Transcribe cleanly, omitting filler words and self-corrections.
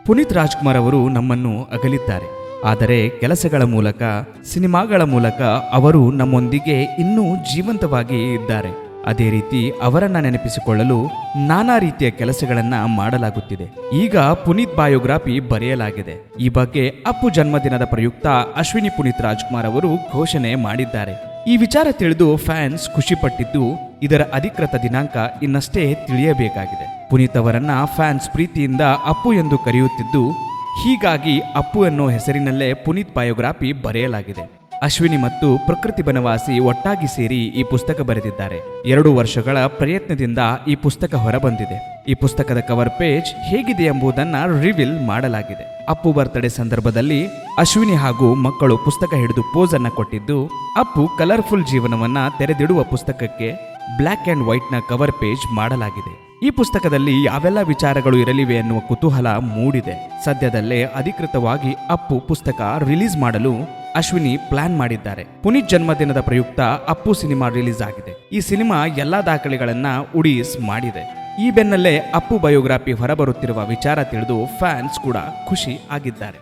ಪುನೀತ್ ರಾಜ್ಕುಮಾರ್ ಅವರು ನಮ್ಮನ್ನು ಅಗಲಿದ್ದಾರೆ. ಆದರೆ ಕೆಲಸಗಳ ಮೂಲಕ, ಸಿನಿಮಾಗಳ ಮೂಲಕ ಅವರು ನಮ್ಮೊಂದಿಗೆ ಇನ್ನೂ ಜೀವಂತವಾಗಿ ಇದ್ದಾರೆ. ಅದೇ ರೀತಿ ಅವರನ್ನ ನೆನಪಿಸಿಕೊಳ್ಳಲು ನಾನಾ ರೀತಿಯ ಕೆಲಸಗಳನ್ನ ಮಾಡಲಾಗುತ್ತಿದೆ. ಈಗ ಪುನೀತ್ ಬಯೋಗ್ರಫಿ ಬರೆಯಲಾಗಿದೆ. ಈ ಬಗ್ಗೆ ಅಪ್ಪು ಜನ್ಮದಿನದ ಪ್ರಯುಕ್ತ ಅಶ್ವಿನಿ ಪುನೀತ್ ರಾಜ್ಕುಮಾರ್ ಅವರು ಘೋಷಣೆ ಮಾಡಿದ್ದಾರೆ. ಈ ವಿಚಾರ ತಿಳಿದು ಫ್ಯಾನ್ಸ್ ಖುಷಿ ಪಟ್ಟಿದ್ದು, ಇದರ ಅಧಿಕೃತ ದಿನಾಂಕ ಇನ್ನಷ್ಟೇ ತಿಳಿಯಬೇಕಾಗಿದೆ. ಪುನೀತ್ ಅವರನ್ನ ಫ್ಯಾನ್ಸ್ ಪ್ರೀತಿಯಿಂದ ಅಪ್ಪು ಎಂದು ಕರೆಯುತ್ತಿದ್ದು, ಹೀಗಾಗಿ ಅಪ್ಪು ಅನ್ನೋ ಹೆಸರಿನಲ್ಲೇ ಪುನೀತ್ ಬಯೋಗ್ರಫಿ ಬರೆಯಲಾಗಿದೆ. ಅಶ್ವಿನಿ ಮತ್ತು ಪ್ರಕೃತಿ ಬನವಾಸಿ ಒಟ್ಟಾಗಿ ಸೇರಿ ಈ ಪುಸ್ತಕ ಬರೆದಿದ್ದಾರೆ. 2 ವರ್ಷಗಳ ಪ್ರಯತ್ನದಿಂದ ಈ ಪುಸ್ತಕ ಹೊರಬಂದಿದೆ. ಈ ಪುಸ್ತಕದ ಕವರ್ ಪೇಜ್ ಹೇಗಿದೆ ಎಂಬುದನ್ನ ರಿವೀಲ್ ಮಾಡಲಾಗಿದೆ. ಅಪ್ಪು ಬರ್ತ್ಡೇ ಸಂದರ್ಭದಲ್ಲಿ ಅಶ್ವಿನಿ ಹಾಗೂ ಮಕ್ಕಳು ಪುಸ್ತಕ ಹಿಡಿದು ಪೋಸ್ ಅನ್ನ ಕೊಟ್ಟಿದ್ದು, ಅಪ್ಪು ಕಲರ್ಫುಲ್ ಜೀವನವನ್ನ ತೆರೆದಿಡುವ ಪುಸ್ತಕಕ್ಕೆ ಬ್ಲ್ಯಾಕ್ ಅಂಡ್ ವೈಟ್ ನ ಕವರ್ ಪೇಜ್ ಮಾಡಲಾಗಿದೆ. ಈ ಪುಸ್ತಕದಲ್ಲಿ ಯಾವೆಲ್ಲ ವಿಚಾರಗಳು ಇರಲಿವೆ ಎನ್ನುವ ಕುತೂಹಲ ಮೂಡಿದೆ. ಸದ್ಯದಲ್ಲೇ ಅಧಿಕೃತವಾಗಿ ಅಪ್ಪು ಪುಸ್ತಕ ರಿಲೀಸ್ ಮಾಡಲು ಅಶ್ವಿನಿ ಪ್ಲಾನ್ ಮಾಡಿದ್ದಾರೆ. ಪುನೀತ್ ಜನ್ಮದಿನದ ಪ್ರಯುಕ್ತ ಅಪ್ಪು ಸಿನಿಮಾ ರಿಲೀಸ್ ಆಗಿದೆ. ಈ ಸಿನಿಮಾ ಎಲ್ಲಾ ದಾಖಲೆಗಳನ್ನ ಉಡೀಸ್ ಮಾಡಿದೆ. ಈ ಬೆನ್ನಲ್ಲೇ ಅಪ್ಪು ಬಯೋಗ್ರಫಿ ಹೊರಬರುತ್ತಿರುವ ವಿಚಾರ ತಿಳಿದು ಫ್ಯಾನ್ಸ್ ಕೂಡ ಖುಷಿ ಆಗಿದ್ದಾರೆ.